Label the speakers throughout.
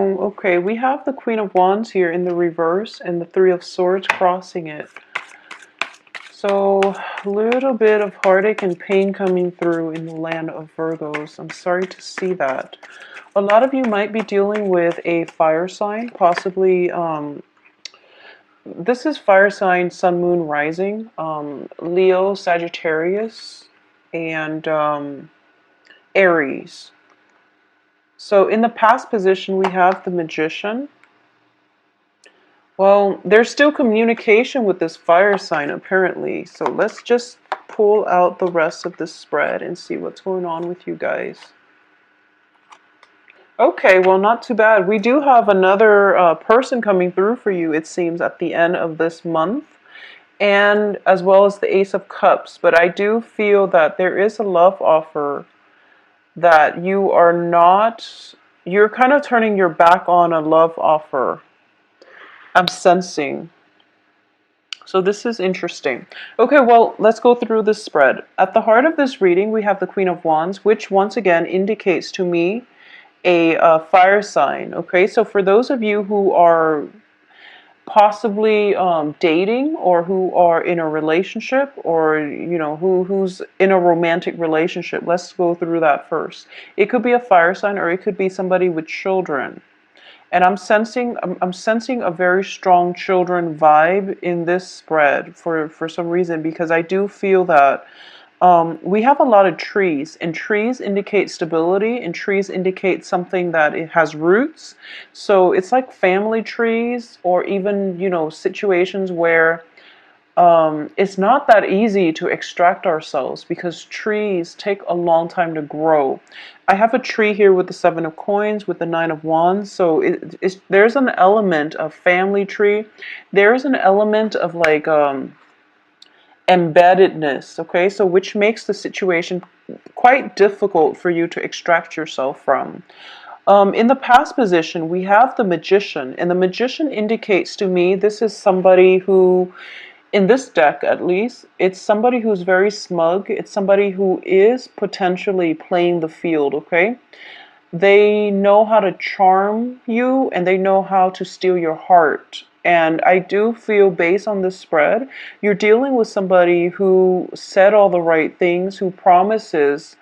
Speaker 1: Okay, we have the Queen of Wands here in the reverse and the Three of Swords crossing it. So, a little bit of heartache and pain coming through in the land of Virgos. I'm sorry to see that. A lot of you might be dealing with a fire sign, possibly, this is fire sign, sun, moon, rising, Leo, Sagittarius, and Aries. So in the past position, we have the Magician. Well, there's still communication with this fire sign, apparently. So let's just pull out the rest of this spread and see what's going on with you guys. Okay, well, not too bad. We do have another person coming through for you, it seems, at the end of this month, and as well as the Ace of Cups. But I do feel that there is a love offer that you're kind of turning your back on a love offer. I'm sensing. So this is interesting. Okay, well, let's go through this spread. At the heart of this reading, we have the Queen of Wands, which once again indicates to me a fire sign. Okay, so for those of you who are possibly dating, or who are in a relationship, or who's in a romantic relationship, let's go through that first. It could be a fire sign, or it could be somebody with children. And I'm sensing a very strong children vibe in this spread for some reason, because I do feel that we have a lot of trees, and trees indicate stability, and trees indicate something that it has roots. So it's like family trees, or even, situations where it's not that easy to extract ourselves, because trees take a long time to grow. I have a tree here with the Seven of Coins, with the Nine of Wands. So there's an element of family tree. There's an element of like embeddedness, okay? So which makes the situation quite difficult for you to extract yourself from. In the past position, we have the Magician, and the Magician indicates to me this is somebody who, in this deck at least, it's somebody who's very smug. It's somebody who is potentially playing the field, okay? They know how to charm you, and they know how to steal your heart. And I do feel, based on this spread, you're dealing with somebody who said all the right things, who promises,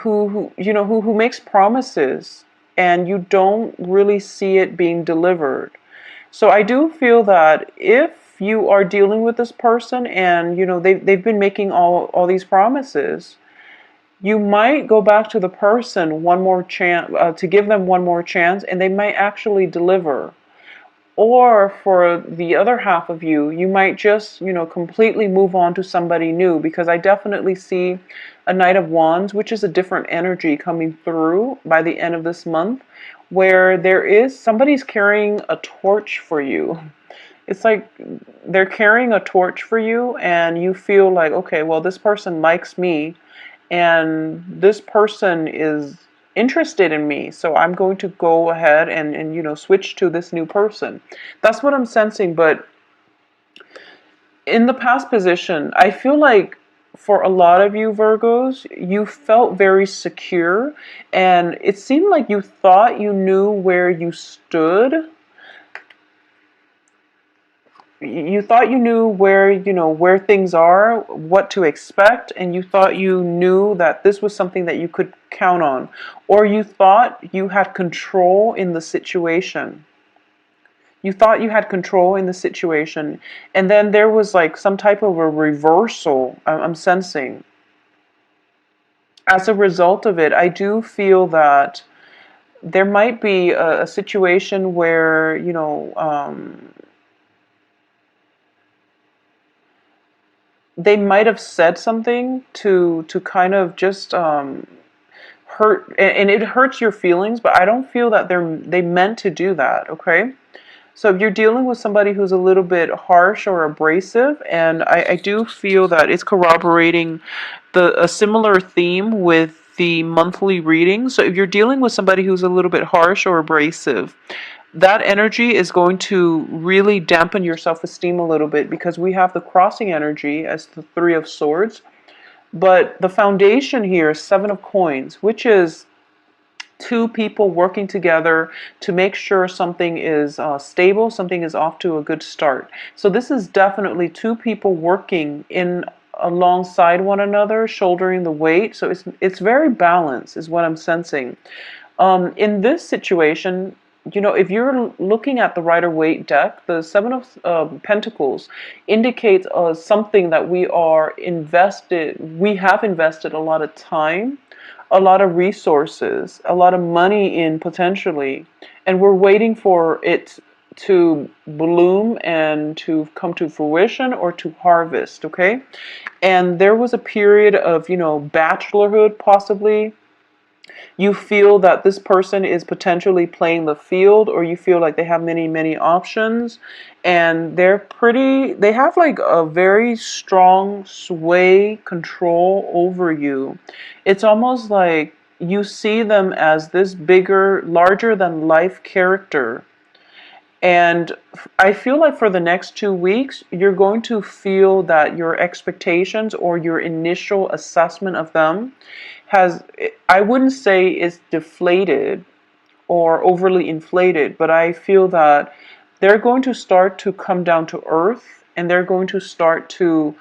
Speaker 1: who makes promises, and you don't really see it being delivered. So I do feel that if you are dealing with this person, and they've been making all these promises, you might go back to the person one more chance, to give them one more chance, and they might actually deliver. Or for the other half of you, you might just, completely move on to somebody new, because I definitely see a Knight of Wands, which is a different energy coming through by the end of this month, where somebody's carrying a torch for you. It's like they're carrying a torch for you, and you feel like, okay, well, this person likes me, and this person is interested in me, so I'm going to go ahead and switch to this new person. That's what I'm sensing. But in the past position, I feel like for a lot of you Virgos, you felt very secure, and it seemed like you thought you knew where you stood. You thought you knew where things are, what to expect, and you thought you knew that this was something that you could count on, or you thought you had control in the situation. You thought you had control in the situation, and then there was like some type of a reversal. I'm sensing. As a result of it, I do feel that there might be a situation where they might have said something to kind of just hurt, and it hurts your feelings, but I don't feel that they meant to do that, okay? So if you're dealing with somebody who's a little bit harsh or abrasive, and I do feel that it's corroborating a similar theme with the monthly reading. So if you're dealing with somebody who's a little bit harsh or abrasive, that energy is going to really dampen your self-esteem a little bit, because we have the crossing energy as the Three of Swords. But the foundation here is Seven of Coins, which is two people working together to make sure something is stable, something is off to a good start. So this is definitely two people working in alongside one another, shouldering the weight. So it's very balanced, is what I'm sensing. In this situation, you know, if you're looking at the Rider-Waite deck, the Seven of Pentacles indicates something that we have invested a lot of time, a lot of resources, a lot of money in potentially, and we're waiting for it to bloom and to come to fruition or to harvest, okay? And there was a period of, you know, bachelorhood possibly. You feel that this person is potentially playing the field, or you feel like they have many options, and they have like a very strong sway control over you. It's almost like you see them as this bigger, larger than life character. And I feel like for the next 2 weeks, you're going to feel that your expectations or your initial assessment of them has, I wouldn't say it's deflated or overly inflated, but I feel that they're going to start to come down to earth, and they're going to start to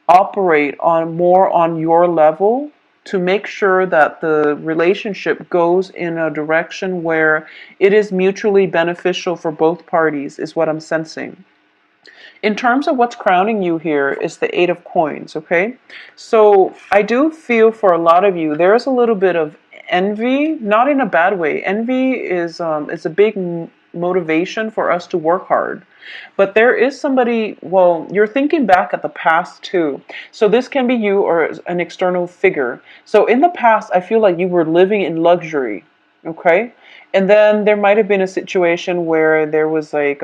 Speaker 1: operate on more on your level to make sure that the relationship goes in a direction where it is mutually beneficial for both parties, is what I'm sensing. In terms of what's crowning you here is the Eight of Coins, okay? So I do feel for a lot of you, there's a little bit of envy, not in a bad way. Envy is a big motivation for us to work hard. But there is somebody, well, you're thinking back at the past too. So this can be you or an external figure. So in the past, I feel like you were living in luxury, okay? And then there might have been a situation where there was like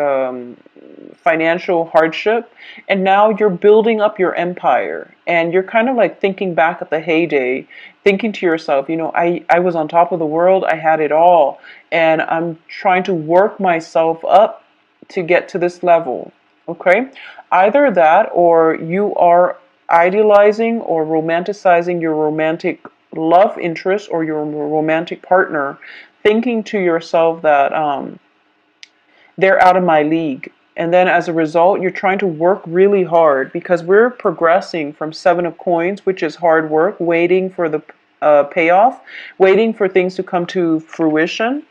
Speaker 1: financial hardship, and now you're building up your empire, and you're kind of like thinking back at the heyday, thinking to yourself, you know, I was on top of the world, I had it all, and I'm trying to work myself up to get to this level, okay? Either that, or you are idealizing or romanticizing your romantic love interest or your romantic partner, thinking to yourself that they're out of my league. And then as a result, you're trying to work really hard, because we're progressing from Seven of Coins, which is hard work, waiting for the payoff, waiting for things to come to fruition.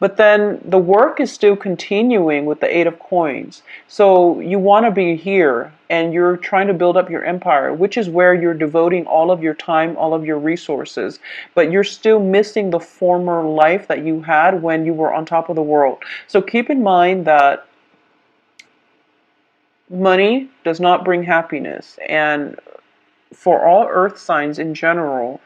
Speaker 1: But then the work is still continuing with the Eight of Coins. So you want to be here, and you're trying to build up your empire, which is where you're devoting all of your time, all of your resources. But you're still missing the former life that you had when you were on top of the world. So keep in mind that money does not bring happiness. And for all earth signs in general,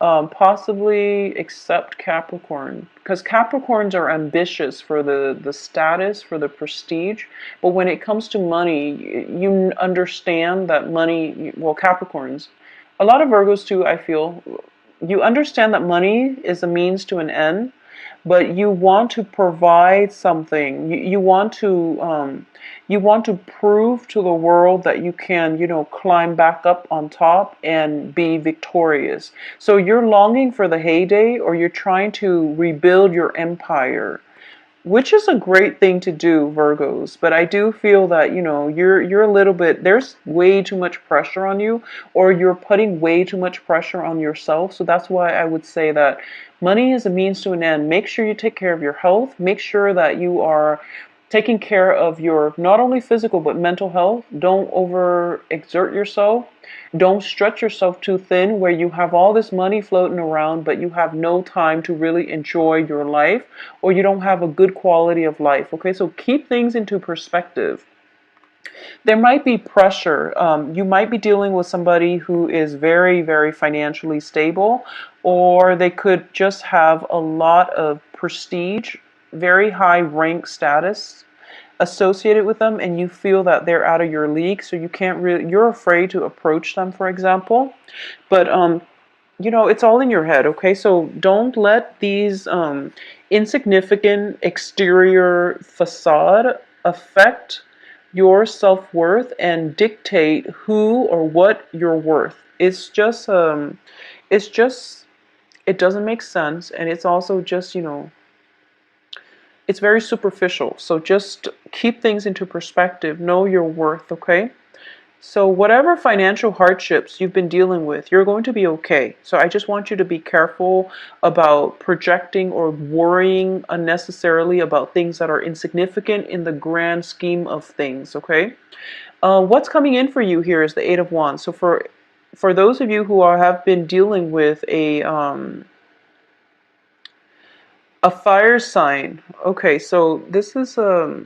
Speaker 1: possibly except Capricorn, because Capricorns are ambitious for the status, for the prestige, but when it comes to money, you understand that money, well, Capricorns, a lot of Virgos too, I feel, you understand that money is a means to an end, but you want to provide something. You want to prove to the world that you can, you know, climb back up on top and be victorious. So you're longing for the heyday, or you're trying to rebuild your empire, which is a great thing to do, Virgos. But I do feel that, you know, you're a little bit, there's way too much pressure on you, or you're putting way too much pressure on yourself. So that's why I would say that money is a means to an end. Make sure you take care of your health. Make sure that you are taking care of your not only physical but mental health. Don't overexert yourself. Don't stretch yourself too thin where you have all this money floating around, but you have no time to really enjoy your life, or you don't have a good quality of life. Okay, so keep things into perspective. There might be pressure. You might be dealing with somebody who is very financially stable, or they could just have a lot of prestige, very high rank status associated with them, and you feel that they're out of your league, so you can't really, you're afraid to approach them, for example. But you know, it's all in your head, okay? So don't let these insignificant exterior facade affect your self-worth and dictate who or what you're worth. It's just It doesn't make sense, and it's also just, it's very superficial. So just keep things into perspective. Know your worth, okay? So whatever financial hardships you've been dealing with, you're going to be okay. So I just want you to be careful about projecting or worrying unnecessarily about things that are insignificant in the grand scheme of things, okay? What's coming in for you here is the Eight of Wands. So for those of you who have been dealing with a fire sign, okay, so this is a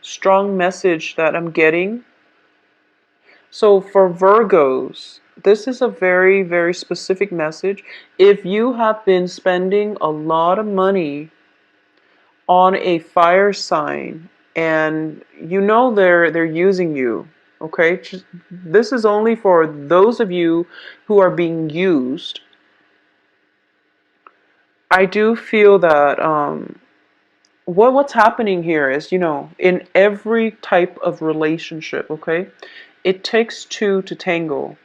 Speaker 1: strong message that I'm getting. So for Virgos, this is a very, very specific message. If you have been spending a lot of money on a fire sign and they're using you, okay? This is only for those of you who are being used. I do feel that what's happening here is, in every type of relationship, okay, it takes two to tango.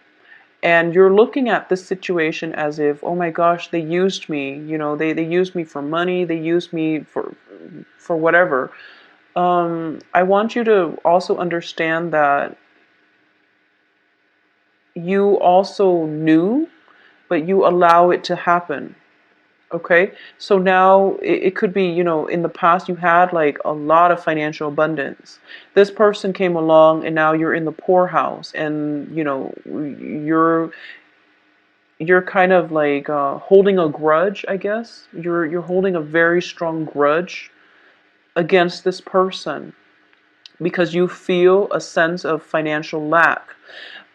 Speaker 1: And you're looking at this situation as if, oh my gosh, they used me. They used me for money. They used me for whatever. I want you to also understand that you also knew, but you allow it to happen. Okay, so now it could be, in the past you had like a lot of financial abundance. This person came along and now you're in the poorhouse, and you're kind of like holding a grudge, I guess. You're holding a very strong grudge against this person because you feel a sense of financial lack.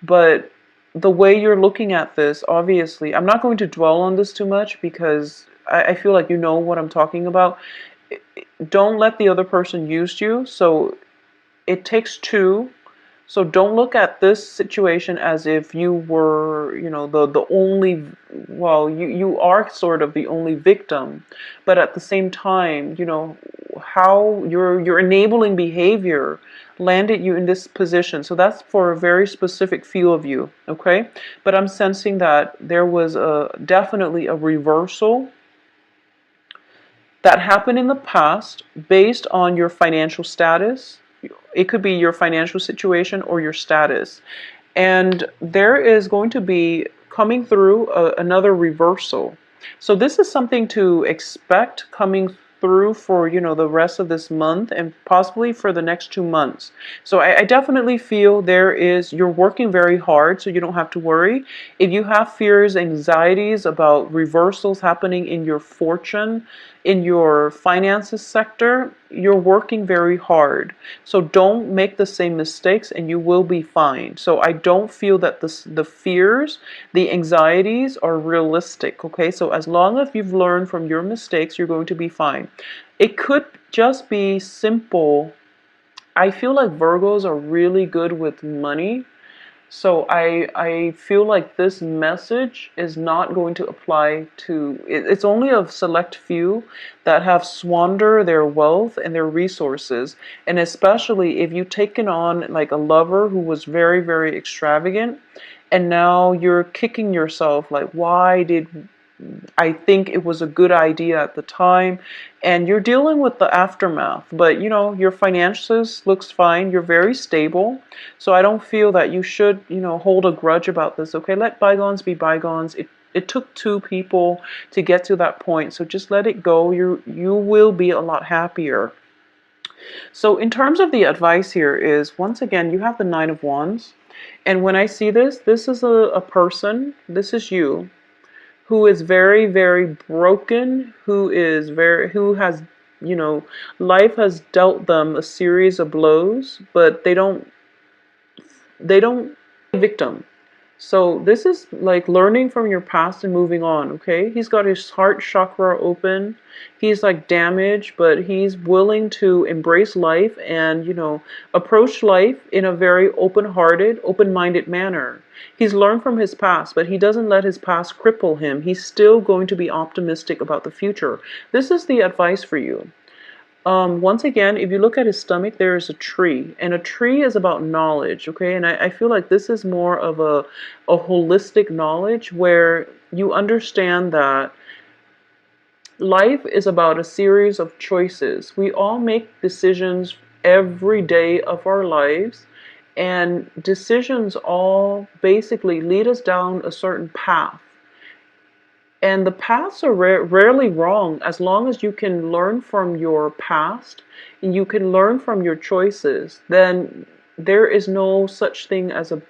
Speaker 1: But the way you're looking at this, obviously, I'm not going to dwell on this too much because I feel like you know what I'm talking about. Don't let the other person use you. So it takes two. So don't look at this situation as if you were, the only, well, you are sort of the only victim, but at the same time, how your enabling behavior landed you in this position. So that's for a very specific few of you, okay? But I'm sensing that there was definitely a reversal that happened in the past based on your financial status. It could be your financial situation or your status. And there is going to be coming through another reversal. So this is something to expect coming through for, the rest of this month and possibly for the next 2 months. So I definitely feel you're working very hard, so you don't have to worry. If you have fears, anxieties about reversals happening in your fortune, in your finances sector, you're working very hard. So don't make the same mistakes and you will be fine. So I don't feel that the fears, the anxieties are realistic, okay? So as long as you've learned from your mistakes, you're going to be fine. It could just be simple. I feel like Virgos are really good with money. So I feel like this message is not going to apply to, it's only a select few that have squandered their wealth and their resources. And especially if you've taken on like a lover who was very, very extravagant, and now you're kicking yourself like, why did I think it was a good idea at the time, and you're dealing with the aftermath. But your finances looks fine. You're very stable. So I don't feel that you should, hold a grudge about this. Okay, let bygones be bygones. It took two people to get to that point. So just let it go. You will be a lot happier. So in terms of the advice here is, once again, you have the Nine of Wands. And when I see this is a person, this is you, who is very, very broken, who has, life has dealt them a series of blows, but they don't victim. So this is like learning from your past and moving on, okay? He's got his heart chakra open. He's like damaged, but he's willing to embrace life and, approach life in a very open-hearted, open-minded manner. He's learned from his past, but he doesn't let his past cripple him. He's still going to be optimistic about the future. This is the advice for you. Once again, if you look at his stomach, there is a tree, and a tree is about knowledge, okay? And I feel like this is more of a holistic knowledge where you understand that Life is about a series of choices. We all make decisions every day of our lives, and decisions all basically lead us down a certain path. And the paths are rarely wrong as long as you can learn from your past and you can learn from your choices. Then there is no such thing as a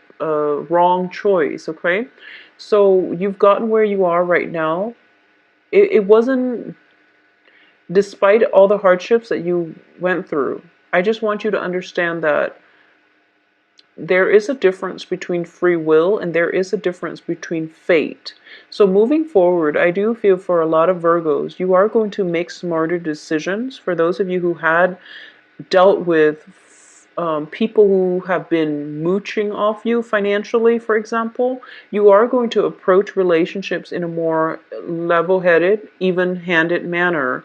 Speaker 1: wrong choice, okay? So you've gotten where you are right now. It wasn't despite all the hardships that you went through. I just want you to understand that there is a difference between free will and there is a difference between fate. So moving forward, I do feel for a lot of Virgos, you are going to make smarter decisions. For those of you who had dealt with people who have been mooching off you financially, for example, you are going to approach relationships in a more level-headed, even-handed manner,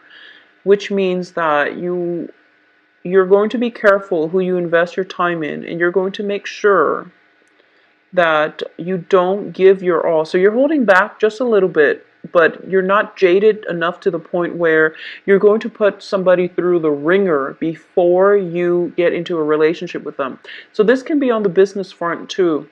Speaker 1: which means that you're going to be careful who you invest your time in, and you're going to make sure that you don't give your all. So you're holding back just a little bit, but you're not jaded enough to the point where you're going to put somebody through the ringer before you get into a relationship with them. So this can be on the business front too.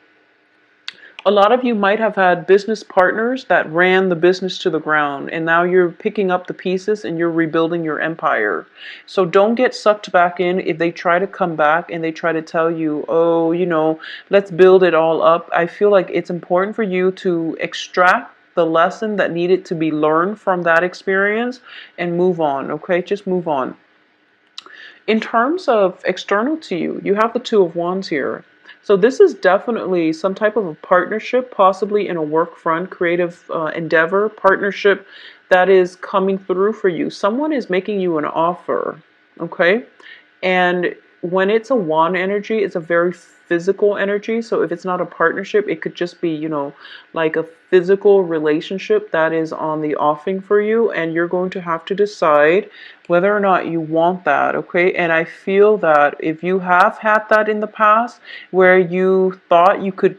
Speaker 1: A lot of you might have had business partners that ran the business to the ground, and now you're picking up the pieces and you're rebuilding your empire. So don't get sucked back in if they try to come back and they try to tell you, oh, let's build it all up. I feel like it's important for you to extract the lesson that needed to be learned from that experience and move on, okay? Just move on. In terms of external to you, you have the Two of Wands here. So this is definitely some type of a partnership, possibly in a work front, creative endeavor, partnership that is coming through for you. Someone is making you an offer, okay? And when it's a wand energy, it's a very physical energy. So if it's not a partnership, it could just be, like a physical relationship that is on the offing for you. And you're going to have to decide whether or not you want that, okay? And I feel that if you have had that in the past where you thought you could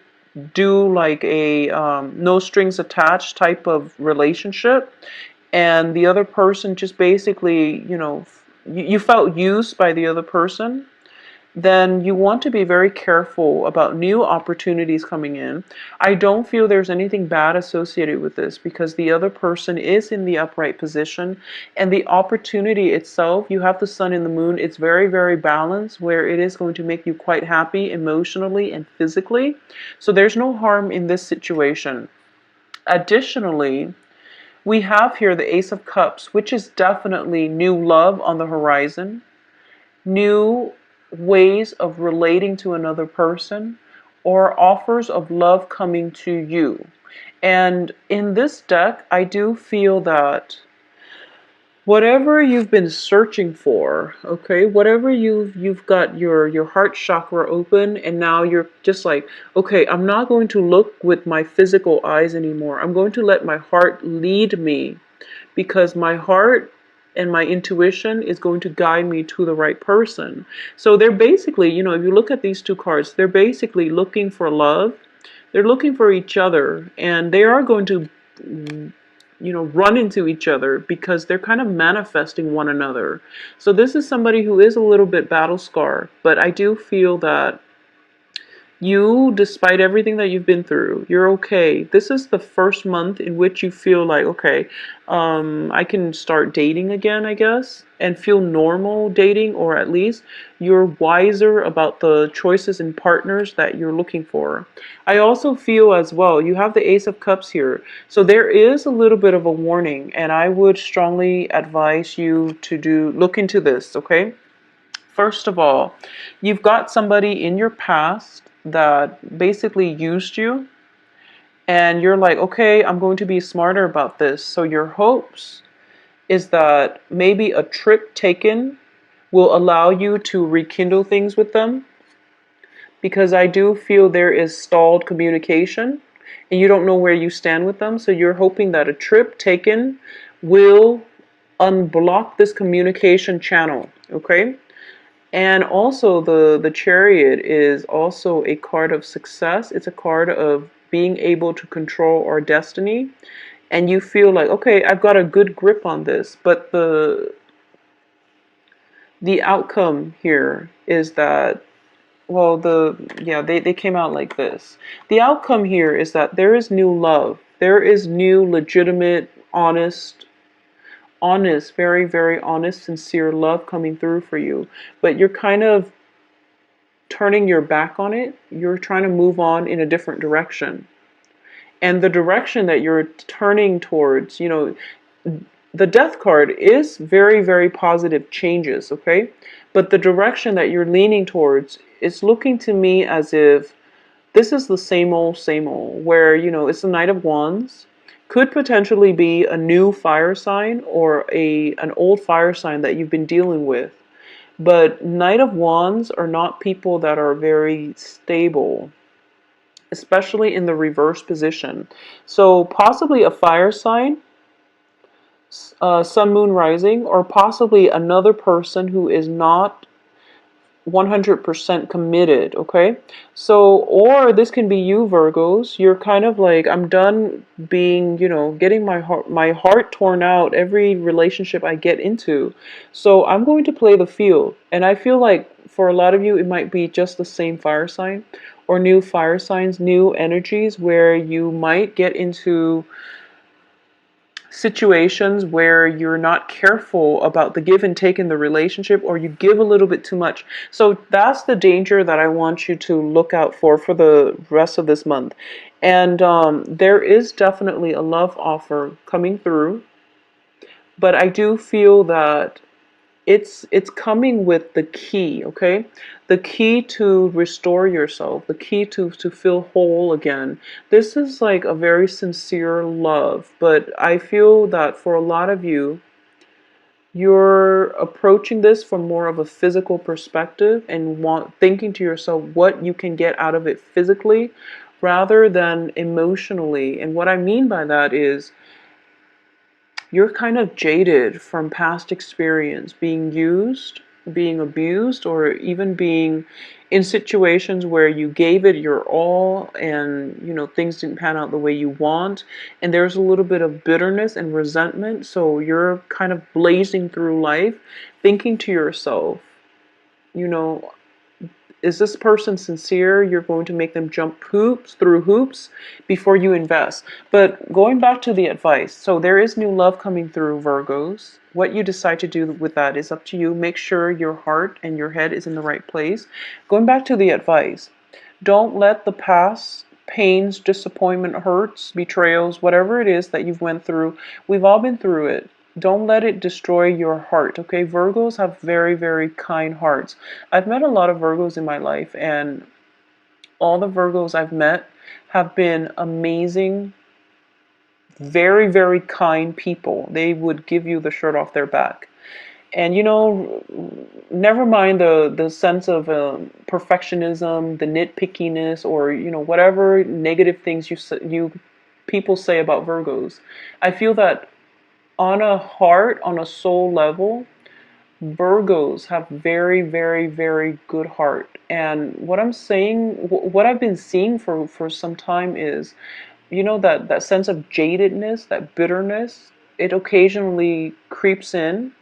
Speaker 1: do like a no strings attached type of relationship, and the other person just basically, you felt used by the other person, then you want to be very careful about new opportunities coming in. I don't feel there's anything bad associated with this because the other person is in the upright position, and the opportunity itself, you have the sun and the moon, it's very, very balanced where it is going to make you quite happy emotionally and physically. So there's no harm in this situation. Additionally, we have here the Ace of Cups, which is definitely new love on the horizon, new ways of relating to another person, or offers of love coming to you. And in this deck, I do feel that whatever you've been searching for, okay, whatever you've got your heart chakra open, and now you're just like, okay, I'm not going to look with my physical eyes anymore. I'm going to let my heart lead me, because my heart and my intuition is going to guide me to the right person. So they're basically, if you look at these two cards, they're basically looking for love. They're looking for each other, and they are going to run into each other because they're kind of manifesting one another. So this is somebody who is a little bit battle scarred, but I do feel that you, despite everything that you've been through, you're okay. This is the first month in which you feel like, okay, I can start dating again, I guess, and feel normal dating, or at least you're wiser about the choices and partners that you're looking for. I also feel as well, you have the Ace of Cups here. So there is a little bit of a warning, and I would strongly advise you to look into this, okay? First of all, you've got somebody in your past that basically used you, and you're like, okay, I'm going to be smarter about this. So your hopes is that maybe a trip taken will allow you to rekindle things with them, because I do feel there is stalled communication and you don't know where you stand with them. So you're hoping that a trip taken will unblock this communication channel, okay? And also the Chariot is also a card of success. It's a card of being able to control our destiny. and you feel like, okay, I've got a good grip on this, but the outcome here is that, well, they came out like this. The outcome here is that there is new love. There is new, legitimate, honest, very, very honest, sincere love coming through for you. But you're kind of turning your back on it. You're trying to move on in a different direction. And the direction that you're turning towards, the death card is very, very positive changes, okay? But the direction that you're leaning towards is looking to me as if this is the same old, where, it's the Knight of Wands. Could potentially be a new fire sign or an old fire sign that you've been dealing with. But Knight of Wands are not people that are very stable, especially in the reverse position. So possibly a fire sign, sun, moon, rising, or possibly another person who is not 100% committed, okay? So, or this can be you, Virgos. You're kind of like, I'm done being, getting my heart torn out every relationship I get into. So I'm going to play the field. And I feel like for a lot of you, it might be just the same fire sign or new fire signs, new energies where you might get into situations where you're not careful about the give and take in the relationship, or you give a little bit too much. So that's the danger that I want you to look out for the rest of this month. And there is definitely a love offer coming through, but I do feel that it's coming with the key, okay? The key to restore yourself, the key to feel whole again. This is like a very sincere love, but I feel that for a lot of you, you're approaching this from more of a physical perspective and thinking to yourself what you can get out of it physically rather than emotionally. And what I mean by that is you're kind of jaded from past experience, being used, being abused, or even being in situations where you gave it your all and things didn't pan out the way you want, and there's a little bit of bitterness and resentment. So you're kind of blazing through life thinking to yourself, you know is this person sincere? You're going to make them jump through hoops before you invest. But going back to the advice, so there is new love coming through, Virgos. What you decide to do with that is up to you. Make sure your heart and your head is in the right place. Going back to the advice, don't let the past pains, disappointment, hurts, betrayals, whatever it is that you've went through, we've all been through it. Don't let it destroy your heart, okay? Virgos have very, very kind hearts. I've met a lot of Virgos in my life, and all the Virgos I've met have been amazing, very, very kind people. They would give you the shirt off their back. And never mind the sense of perfectionism, the nitpickiness, or whatever negative things you people say about Virgos. I feel that on a soul level, Virgos have very, very, very good heart. And what I'm saying, what I've been seeing for some time is, that sense of jadedness, that bitterness, it occasionally creeps in,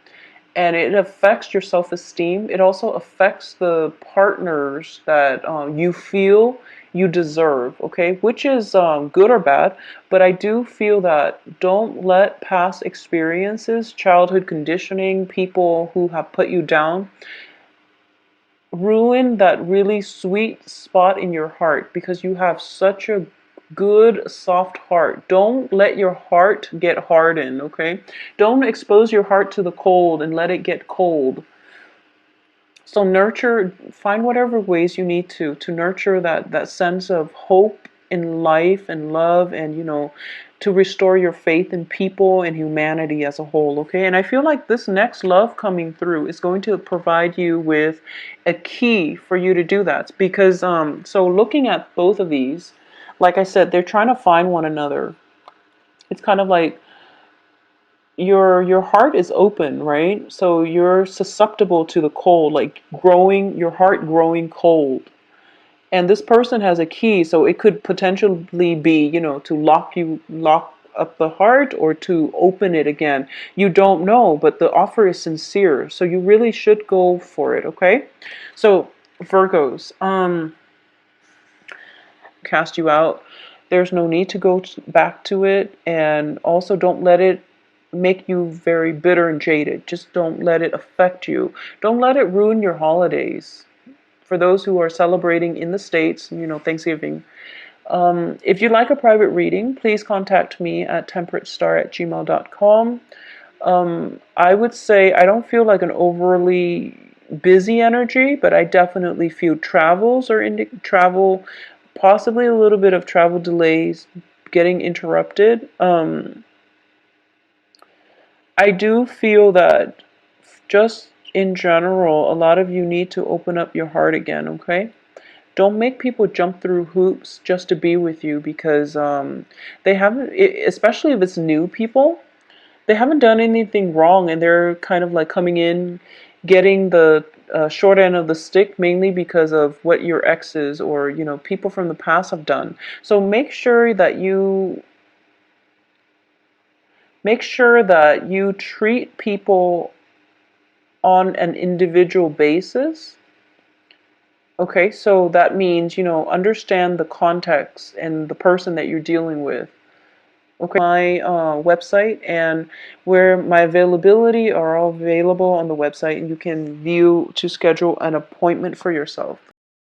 Speaker 1: and it affects your self-esteem. It also affects the partners that you feel you deserve, okay? Which is good or bad, but I do feel that don't let past experiences, childhood conditioning, people who have put you down, ruin that really sweet spot in your heart, because you have such a good soft heart. Don't let your heart get hardened, okay? Don't expose your heart to the cold and let it get cold. So find whatever ways you need to nurture that sense of hope in life and love, and to restore your faith in people and humanity as a whole, okay? And I feel like this next love coming through is going to provide you with a key for you to do that, because so looking at both of these, like I said, they're trying to find one another. It's kind of like your heart is open, right? So you're susceptible to the cold, like your heart growing cold. And this person has a key, so it could potentially be, to lock up the heart or to open it again. You don't know, but the offer is sincere, so you really should go for it, okay? So, Virgos, cast you out. There's no need to go back to it, and also don't let it make you very bitter and jaded. Just don't let it affect you. Don't let it ruin your holidays. For those who are celebrating in the States, Thanksgiving. If you'd like a private reading, please contact me at temperatestar@gmail.com. I would say I don't feel like an overly busy energy, but I definitely feel travels or travel, possibly a little bit of travel delays, getting interrupted. I do feel that just in general, a lot of you need to open up your heart again, okay? Don't make people jump through hoops just to be with you because they haven't, especially if it's new people, they haven't done anything wrong and they're kind of like coming in, getting the short end of the stick mainly because of what your exes or, people from the past have done. So make sure that you treat people on an individual basis. Okay, so that means, understand the context and the person that you're dealing with. Okay, my website and where my availability are all available on the website, and you can view to schedule an appointment for yourself.